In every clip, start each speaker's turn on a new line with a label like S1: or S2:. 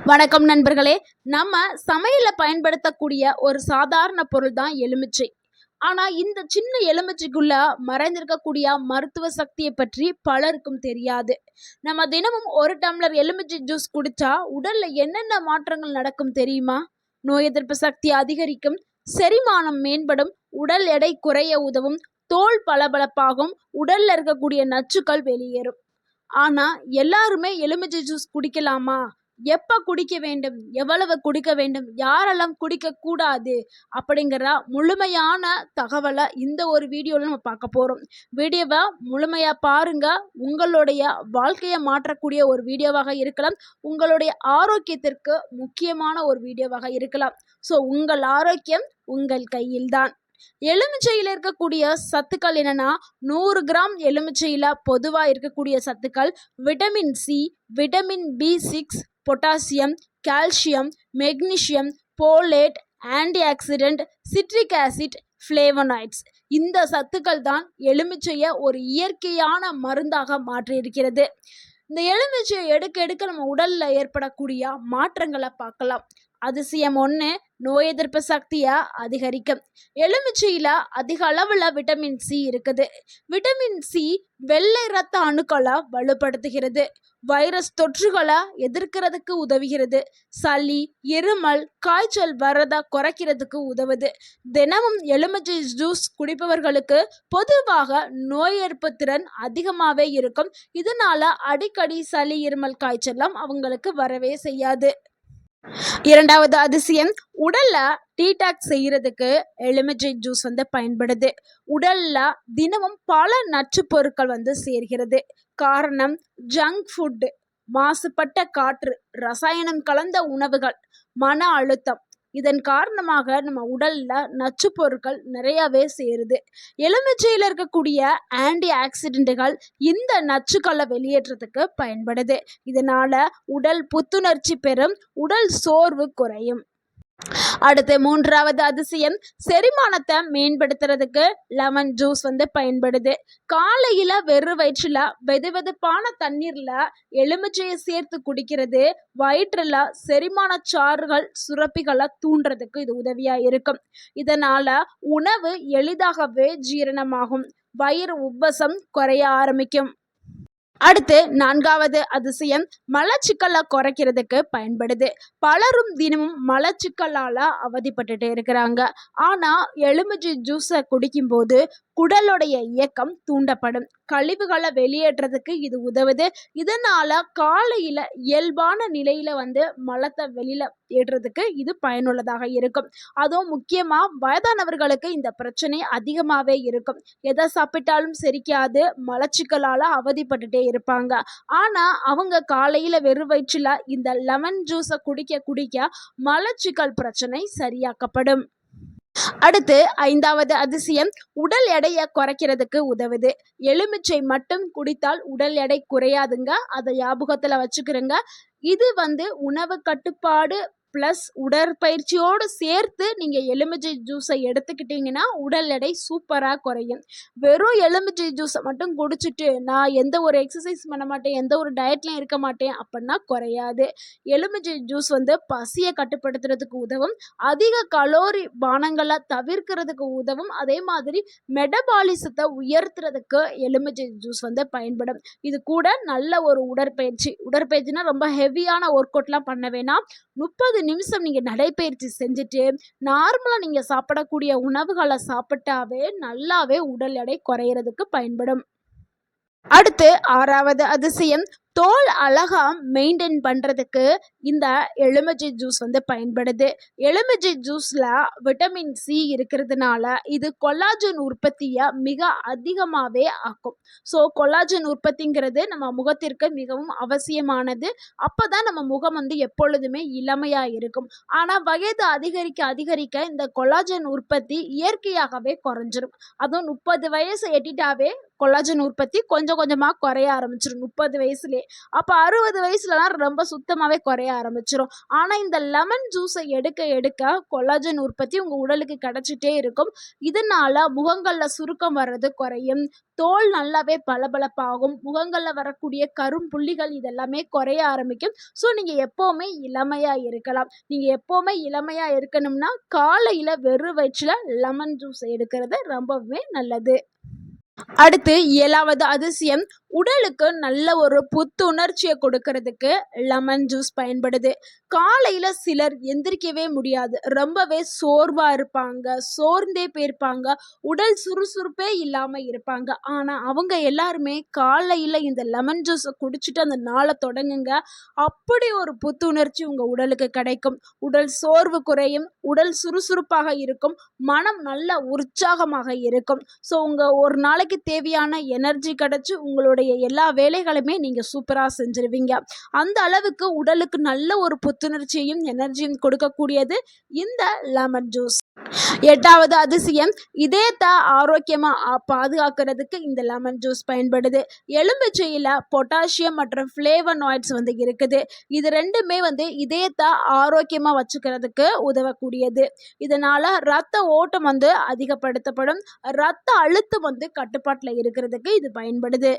S1: வணக்கம் நண்பர்களே. நம்ம சமையல பயன்படுத்தக்கூடிய ஒரு சாதாரண பொருள் தான் எலுமிச்சை. ஆனா இந்த சின்ன எலுமிச்சைக்குள்ள மறைந்திருக்கக்கூடிய மருத்துவ சக்தியை பற்றி பலருக்கும் தெரியாது. நம்ம தினமும் ஒரு டம்ளர் எலுமிச்சை ஜூஸ் குடிச்சா உடல்ல என்னென்ன மாற்றங்கள் நடக்கும் தெரியுமா? நோய் எதிர்ப்பு சக்தி அதிகரிக்கும், செரிமானம் மேம்படும், உடல் எடை குறைய உதவும், தோல் பளபளப்பாகும், உடல்ல இருக்கக்கூடிய நச்சுக்கள் வெளியேறும். ஆனா எல்லாருமே எலுமிச்சை ஜூஸ் குடிக்கலாமா? எப்ப குடிக்க வேண்டும்? எவ்வளவு குடிக்க வேண்டும்? யாரெல்லாம் குடிக்க கூடாது? அப்படிங்கிற முழுமையான தகவலை இந்த ஒரு வீடியோல நம்ம பார்க்க போறோம். வீடியோவை முழுமையா பாருங்க. உங்களுடைய வாழ்க்கையை மாற்றக்கூடிய ஒரு வீடியோவாக இருக்கலாம். உங்களுடைய ஆரோக்கியத்திற்கு முக்கியமான ஒரு வீடியோவாக இருக்கலாம். ஸோ உங்கள் ஆரோக்கியம் உங்கள் கையில்தான். எலுமிச்சையில் இருக்கக்கூடிய சத்துக்கள் என்னன்னா, 100 கிராம் எலுமிச்சையில் பொதுவாக இருக்கக்கூடிய சத்துக்கள் vitamin C, vitamin B6, potassium, calcium, magnesium, folate, anti accident, citric acid, flavonoids. இந்த சத்துக்கள் தான் எலுமிச்சையை ஒரு இயற்கையான மருந்தாக மாற்றியிருக்கிறது. இந்த எலுமிச்சையை எடுக்க எடுக்க நம்ம உடல்ல ஏற்படக்கூடிய மாற்றங்களை பார்க்கலாம். அதிசயம் ஒன்று, நோய் எதிர்ப்பு சக்தியை அதிகரிக்கும். எலுமிச்சையில் அதிக அளவில் விட்டமின் சி இருக்குது. விட்டமின் சி வெள்ளை இரத்த அணுக்களை வலுப்படுத்துகிறது, வைரஸ் தொற்றுகளை எதிர்க்கிறதுக்கு உதவுகிறது, சளி, இருமல், காய்ச்சல் வரதை குறைக்கிறதுக்கு உதவுது. தினமும் எலுமிச்சை ஜூஸ் குடிப்பவர்களுக்கு பொதுவாக நோய் எதிர்ப்பு திறன் அதிகமாகவே இருக்கும். இதனால அடிக்கடி சளி, இருமல், காய்ச்சல்லாம் அவங்களுக்கு வரவே செய்யாது. இரண்டாவது அதிசயம், உடல்ல டீடாக்ஸ் செய்யறதுக்கு எலுமிச்சை ஜூஸ் பயன்படுது. உடல்ல தினமும் பல நச்சு பொருட்கள் சேர்கிறது. காரணம், ஜங்க் ஃபுட், மாசுபட்ட காற்று, ரசாயனம் கலந்த உணவுகள், மன அழுத்தம். இதன் காரணமாக நம்ம உடல்ல நச்சு பொருட்கள் நிறையவே சேருது. எலுமிச்சையில் இருக்கக்கூடிய ஆன்டி ஆக்சிடென்ட்டுகள் இந்த நச்சுக்களை வெளியேற்றத்துக்கு பயன்படுது. இதனால உடல் புத்துணர்ச்சி பெறும், உடல் சோர்வு குறையும். அடுத்து மூன்றாவது அதிசயம், செரிமானத்தை மேம்படுத்துறதுக்கு லெமன் ஜூஸ் பயன்படுது. காலையில வெறும் வயிற்றுல வெதுவெதுப்பான தண்ணீர்ல எலுமிச்சையை சேர்த்து குடிக்கிறது வயிற்றுல செரிமான சாறுகள் சுரப்பிகளை தூண்டுறதுக்கு இது உதவியா இருக்கும். இதனால உணவு எளிதாகவே ஜீரணமாகும், வயிறு உப்பசம் குறைய ஆரம்பிக்கும். அடுத்து நான்காவது அதிசயம், மலச்சிக்கலை குறைக்கிறதுக்கு பயன்படுது. பலரும் தினமும் மலச்சிக்கலால் அவதிப்பட்டுட்டு இருக்கிறாங்க. ஆனால் எலுமிச்சை ஜூஸை குடிக்கும்போது குடலுடைய இயக்கம் தூண்டப்படும், கழிவுகளை வெளியேற்றதுக்கு இது உதவுது. இதனால காலையில் இயல்பான நிலையில் மலத்தை வெளியில் ஏற்றுறதுக்கு இது பயனுள்ளதாக இருக்கும். அதுவும் முக்கியமாக வயதானவர்களுக்கு இந்த பிரச்சனை அதிகமாகவே இருக்கும். எதை சாப்பிட்டாலும் செரிக்காது, மலச்சிக்கலால் அவதிப்பட்டுட்டே இருப்பாங்க. ஆனா அவங்க காலையில வெறும் வயிற்றுல இந்த லெமன் ஜூஸை குடிக்க குடிக்க மலச்சிக்கல் பிரச்சனை சரியாக்கப்படும். அடுத்து ஐந்தாவது அதிசயம், உடல் எடையை குறைக்கிறதுக்கு உதவுது. எலுமிச்சை மட்டும் குடித்தால் உடல் எடை குறையாதுங்க, அதை ஞாபகத்துல வச்சுக்கிறோங்க. இது உணவு கட்டுப்பாடு ப்ளஸ் உடற்பயிற்சியோடு சேர்த்து நீங்கள் எலுமிச்சை ஜூஸை எடுத்துக்கிட்டிங்கன்னா உடல் எடை சூப்பராக குறையும். வெறும் எலுமிச்சை ஜூஸை மட்டும் குடிச்சிட்டு நான் எந்த ஒரு எக்ஸசைஸ் பண்ண மாட்டேன், எந்த ஒரு டயட்லையும் இருக்க மாட்டேன் அப்படின்னா குறையாது. எலுமிச்சை ஜூஸ் பசியை கட்டுப்படுத்துறதுக்கு உதவும், அதிக கலோரி பானங்களை தவிர்க்கிறதுக்கு உதவும், அதே மாதிரி மெட்டபாலிசத்தை உயர்த்துறதுக்கு எலுமிச்சை ஜூஸ் பயன்படும். இது கூட நல்ல ஒரு உடற்பயிற்சினா ரொம்ப ஹெவியான ஒர்க் அவுட்லாம் பண்ண வேணாம். 30 நிமிஷம் நீங்கள் நடைப்பயிற்சி செஞ்சுட்டு நார்மலாக நீங்கள் சாப்பிடக்கூடிய உணவுகளை சாப்பிட்டாவே நல்லாவே உடல் எடை குறையிறதுக்கு பயன்படும். அடுத்து ஆறாவது அதிசயம், தோல் அழகா மெயின்டைன் பண்ணுறதுக்கு இந்த எலுமிச்சை ஜூஸ் பயன்படுது. எலுமிச்சை ஜூஸில் விட்டமின் சி இருக்கிறதுனால இது கொலாஜன் உற்பத்தியை மிக அதிகமாகவே ஆக்கும். ஸோ கொலாஜன் உற்பத்திங்கிறது நம்ம முகத்திற்கு மிகவும் அவசியமானது. அப்போ தான் நம்ம முகம் எப்பொழுதுமே இளமையாக இருக்கும். ஆனால் வயது அதிகரிக்க அதிகரிக்க இந்த கொலாஜன் உற்பத்தி இயற்கையாகவே குறைஞ்சிரும். அதுவும் 30 வயசு எட்டிட்டாவே கொலாஜன் உற்பத்தி கொஞ்சம் கொஞ்சமாக குறைய ஆரம்பிச்சிடும் 30 வயசுலேயே. அப்ப 60 வயசுலலாம் ரொம்ப சுத்தமாவே குறைய ஆரம்பிச்சிரும். ஆனா இந்த லெமன் ஜூஸை எடுக்க எடுக்க கொலாஜன் உற்பத்தி உங்க உடலுக்கு கிடைச்சிட்டே இருக்கும். இதனால முகங்கள்ல சுருக்கம் வர்றது குறையும். தோல் நல்லாவே பளபளப்பாகும். முகங்கள்ல வரக்கூடிய கரும்புள்ளிகள் இதெல்லாமே குறைய ஆரம்பிக்கும். ஸோ நீங்க எப்பவுமே இளமையா இருக்கலாம். நீங்க எப்பவுமே இளமையா இருக்கணும்னா காலையில வெறும் வயிற்றுல லெமன் ஜூஸ் எடுக்கிறது ரொம்பவே நல்லது. அடுத்து 7வது அதிசயம், உடலுக்கு நல்ல ஒரு புத்துணர்ச்சியை கொடுக்கறதுக்கு லெமன் ஜூஸ் பயன்படுது. காலையில சிலர் எந்திரிக்கவே முடியாது, ரொம்பவே சோர்வா இருப்பாங்க, சோர்ந்தே போயிருப்பாங்க, உடல் சுறுசுறுப்பே இல்லாம இருப்பாங்க. ஆனா அவங்க எல்லாருமே காலையில இந்த லெமன் ஜூஸை குடிச்சிட்டு அந்த நாளை தொடங்குங்க. அப்படி ஒரு புத்துணர்ச்சி உங்க உடலுக்கு கிடைக்கும். உடல் சோர்வு குறையும், உடல் சுறுசுறுப்பாக இருக்கும், மனம் நல்ல உற்சாகமாக இருக்கும். ஸோ உங்க ஒரு நாளைக்கு தேவையான எனர்ஜி கிடைச்சு உங்களுடைய எல்லா வேலைகளுமே நீங்க சூப்பரா செஞ்சிருவீங்க. அந்த அளவுக்கு உடலுக்கு நல்ல ஒரு புத்துணர்ச்சியையும் எனர்ஜியும் கொடுக்கக்கூடியது இந்த லெமன் ஜூஸ். 8வது அதிசயம், இதயத்தை ஆரோக்கியமா பாதுகாக்கிறதுக்கு இந்த லெமன் ஜூஸ் பயன்படுது. எலுமிச்சையில பொட்டாசியம் மற்றும் ஃப்ளேவனாய்ட்ஸ் இருக்குது. இது ரெண்டுமே இதயத்தை ஆரோக்கியமா வச்சுக்கிறதுக்கு உதவக்கூடியது. இதனால ரத்த ஓட்டம் அதிகப்படுத்தப்படும். ரத்த அழுத்தம் கட்டுப்பாட்டுல இருக்கிறதுக்கு இது பயன்படுது.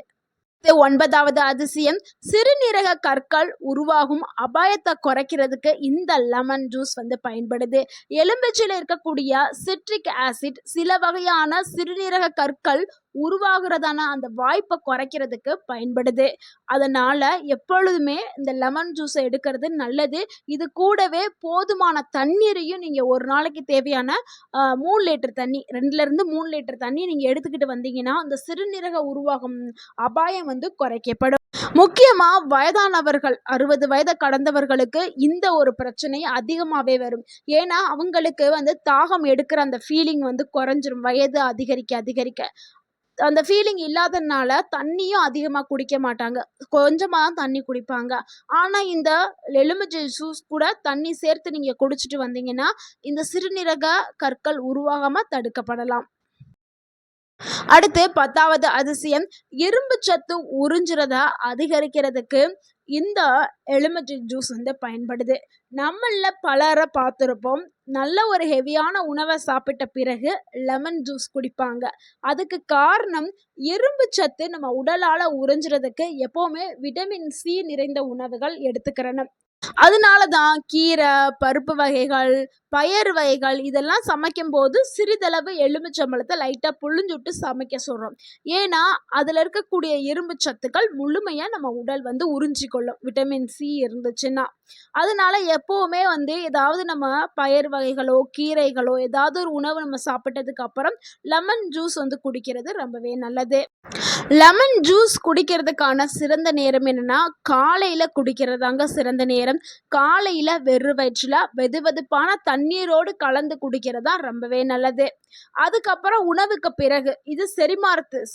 S1: 9வது அதிசயம், சிறுநீரக கற்கள் உருவாகும் அபாயத்தை குறைக்கிறதுக்கு இந்த லெமன் ஜூஸ் பயன்படுது. எலுமிச்சையில் இருக்கக்கூடிய சிட்ரிக் ஆசிட் சில வகையான சிறுநீரக கற்கள் உருவாகிறதான அந்த வாய்ப்பை குறைக்கிறதுக்கு பயன்படுது. அதனால எப்பொழுதுமே இந்த லெமன் ஜூஸை எடுக்கிறது நல்லது. இது கூடவே போதுமான தண்ணீரையும் நீங்க ஒரு நாளைக்கு தேவையான 3 லிட்டர் தண்ணி, 2லிருந்து 3 லிட்டர் தண்ணி நீங்க எடுத்துக்கிட்டு வந்தீங்கன்னா அந்த சிறுநீரக உருவாகும் அபாயம் குறைக்கப்படும். முக்கியமா வயதானவர்கள், 60 வயதை கடந்தவர்களுக்கு இந்த ஒரு பிரச்சனை அதிகமாவே வரும். ஏன்னா அவங்களுக்கு தாகம் எடுக்கிற அந்த ஃபீலிங் குறைஞ்சிரும். வயது அதிகரிக்க அதிகரிக்க அந்த ஃபீலிங் இல்லாதனால தண்ணியும் அதிகமா குடிக்க மாட்டாங்க, கொஞ்சமா தண்ணி குடிப்பாங்க. ஆனா இந்த எலுமிச்சை ஜூஸ் கூட தண்ணி சேர்த்து நீங்க குடிச்சிட்டு வந்தீங்கன்னா இந்த சிறுநீரக கற்கள் உருவாகாம தடுக்கப்படலாம். அடுத்து 10வது அதிசயம், இரும்பு சத்து உறிஞ்சுறத அதிகரிக்கிறதுக்கு இந்த எலுமிச்சை ஜூஸ் பயன்படுது. நம்மள பலரை பார்த்துருப்போம், நல்ல ஒரு ஹெவியான உணவை சாப்பிட்ட பிறகு லெமன் ஜூஸ் குடிப்பாங்க. அதுக்கு காரணம் இரும்பு சத்து நம்ம உடலால உறிஞ்சுறதுக்கு எப்பவுமே விட்டமின் சி நிறைந்த உணவுகள் எடுத்துக்கிறணும். அதனால தான் கீரை, பருப்பு வகைகள், பயறு வகைகள் இதெல்லாம் சமைக்கும் போது சிறிதளவு எலுமிச்சம்பழத்தை லைட்டாக புழிஞ்சுட்டு சமைக்க சொல்கிறோம். ஏன்னா அதில் இருக்கக்கூடிய இரும்பு சத்துக்கள் முழுமையாக நம்ம உடல் உறிஞ்சிக்கொள்ளும், விட்டமின் சி இருந்துச்சுன்னா. அதனால எப்போவுமே ஏதாவது நம்ம பயறு வகைகளோ கீரைகளோ ஏதாவது ஒரு உணவு நம்ம சாப்பிட்டதுக்கு அப்புறம் லெமன் ஜூஸ் குடிக்கிறது ரொம்பவே நல்லது. லெமன் ஜூஸ் குடிக்கிறதுக்கான சிறந்த நேரம் என்னன்னா காலையில் குடிக்கிறதாங்க சிறந்த நேரம். காலையில் வெறும் வயிற்றுல வெதுவெதுப்பான தண்ணீரோடு கலந்து குடிக்கிறதா ரொம்பவே நல்லது. அதுக்கப்புறம் உணவுக்கு பிறகு இது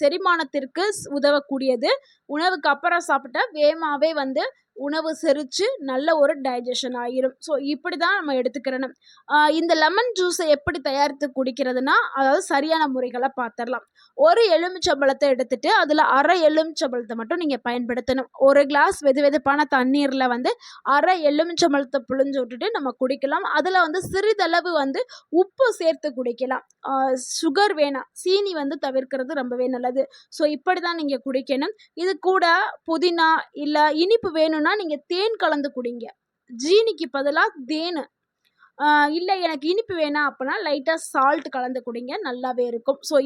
S1: செரிமானத்திற்கு உதவக்கூடியது. உணவுக்கு அப்புறம் சாப்பிட்டா வேகமாகவே உணவு செரிச்சு நல்ல ஒரு டைஜஷன் ஆகிரும். ஸோ இப்படி தான் நம்ம எடுத்துக்கிறணும். இந்த லெமன் ஜூஸை எப்படி தயாரித்து குடிக்கிறதுனா, அதாவது சரியான முறைகளை பார்த்துடலாம். ஒரு எலுமிச்சம்பழத்தை எடுத்துட்டு அதில் அரை எலுமிச்சம்பழத்தை மட்டும் நீங்கள் பயன்படுத்தணும். ஒரு கிளாஸ் வெதுவெதுப்பான தண்ணீரில் அரை எலுமிச்சம்பழத்தை புழிஞ்சு விட்டுட்டு நம்ம குடிக்கலாம். அதில் சிறிதளவு உப்பு சேர்த்து குடிக்கலாம். சுகர் வேணாம், சீனி தவிர்க்கிறது ரொம்பவே நல்லது. ஸோ இப்படி தான் நீங்கள் குடிக்கணும். இது கூட புதினா இல்லை இனிப்பு வேணும்னா நீங்கள் தேன் கலந்து குடிங்க. ஜீனிக்கு பதிலாக தேன். இல்லை எனக்கு இனிப்பு வேணாம் அப்படின்னா லைட்டாக சால்ட் கலந்து குடிங்க, நல்லாவே இருக்கும். ஸோ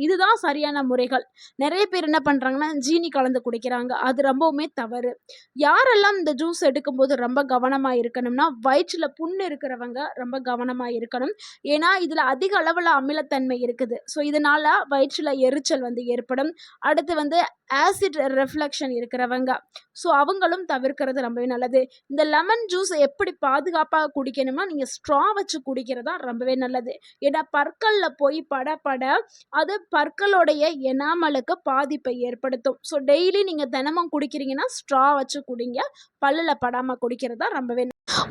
S1: இதுதான் சரியான முறைகள். நிறைய பேர் என்ன பண்ணுறாங்கன்னா ஜீனி கலந்து குடிக்கிறாங்க, அது ரொம்பவுமே தவறு. யாரெல்லாம் இந்த ஜூஸ் எடுக்கும்போது ரொம்ப கவனமாக இருக்கணும்னா, வயிற்றில் புண்ணு இருக்கிறவங்க ரொம்ப கவனமாக இருக்கணும். ஏன்னா இதில் அதிக அளவில் அமிலத்தன்மை இருக்குது. ஸோ இதனால் வயிற்றில் எரிச்சல் ஏற்படும். அடுத்து ஆசிட் ரெஃப்ளெக்ஷன் இருக்கிறவங்க, ஸோ அவங்களும் தவிர்க்கிறது ரொம்பவே நல்லது. இந்த லெமன் ஜூஸ் எப்படி பாதுகாப்பாக குடிக்கணும்னா நீங்கள் ஸ்ட்ரா வச்சு குடிக்கிறதா ரொம்பவே நல்லது. ஏன்னா பற்களில் போய் பட அது பற்களுடைய எனாமலுக்கு பாதிப்பை ஏற்படுத்தும். ஸோ டெய்லி நீங்கள் தினமும் குடிக்கிறீங்கன்னா ஸ்ட்ரா வச்சு குடிங்க, பல்லில் படாமல் குடிக்கிறதா ரொம்பவே.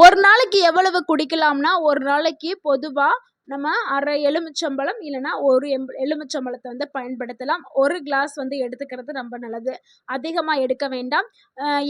S1: ஒரு நாளைக்கு எவ்வளவு குடிக்கலாம்னா, ஒரு நாளைக்கு பொதுவாக நம்ம அரை எலுமிச்சம்பழம் இல்லைன்னா ஒரு எலுமிச்சம்பழத்தை வந்து பயன்படுத்தலாம். ஒரு கிளாஸ் வந்து எடுத்துக்கிறது ரொம்ப நல்லது. அதிகமாக எடுக்க வேண்டாம்.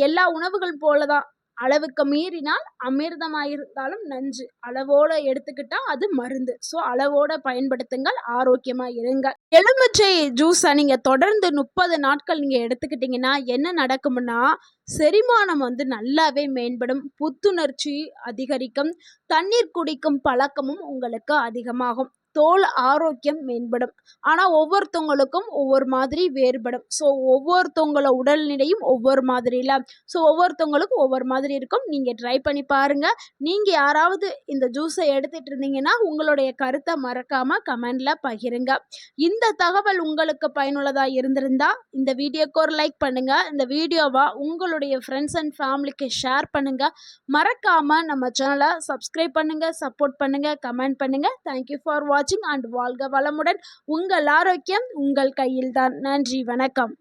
S1: எல்லா உணவுகள் போல தான், அளவுக்கு மீறினால் அமிர்தமாயிருந்தாலும் நஞ்சு. அளவோட எடுத்துக்கிட்டா அது மருந்து. ஸோ அளவோட பயன்படுத்துங்கள், ஆரோக்கியமா இருங்க. எலுமிச்சை ஜூஸை நீங்க தொடர்ந்து 30 நாட்கள் நீங்க எடுத்துக்கிட்டீங்கன்னா என்ன நடக்கும்னா, செரிமானம் வந்து நல்லாவே மேம்படும், புத்துணர்ச்சி அதிகரிக்கும், தண்ணீர் குடிக்கும் பழக்கமும் உங்களுக்கு அதிகமாகும், தோல் ஆரோக்கியம் மேம்படும். ஆனால் ஒவ்வொருத்தவங்களுக்கும் ஒவ்வொரு மாதிரி வேறுபடும். ஸோ ஒவ்வொருத்தவங்கள உடல்நிலையும் ஒவ்வொரு மாதிரி இல்லை. ஸோ ஒவ்வொருத்தவங்களுக்கும் ஒவ்வொரு மாதிரி இருக்கும். நீங்கள் ட்ரை பண்ணி பாருங்கள். நீங்கள் யாராவது இந்த ஜூஸை எடுத்துகிட்டு இருந்தீங்கன்னா உங்களுடைய கருத்தை மறக்காமல் கமெண்டில் பகிருங்க. இந்த தகவல் உங்களுக்கு பயனுள்ளதாக இருந்திருந்தா இந்த வீடியோக்கு ஒரு லைக் பண்ணுங்கள். இந்த வீடியோவை உங்களுடைய ஃப்ரெண்ட்ஸ் அண்ட் ஃபேமிலிக்கு ஷேர் பண்ணுங்கள். மறக்காமல் நம்ம சேனலை சப்ஸ்கிரைப் பண்ணுங்கள், சப்போர்ட் பண்ணுங்கள், கமெண்ட் பண்ணுங்கள். தேங்க்யூ ஃபார் வாட்சிங் அண்ட் வாழ்க வளமுடன். உங்கள் ஆரோக்கியம் உங்கள் கையில்தான். நன்றி, வணக்கம்.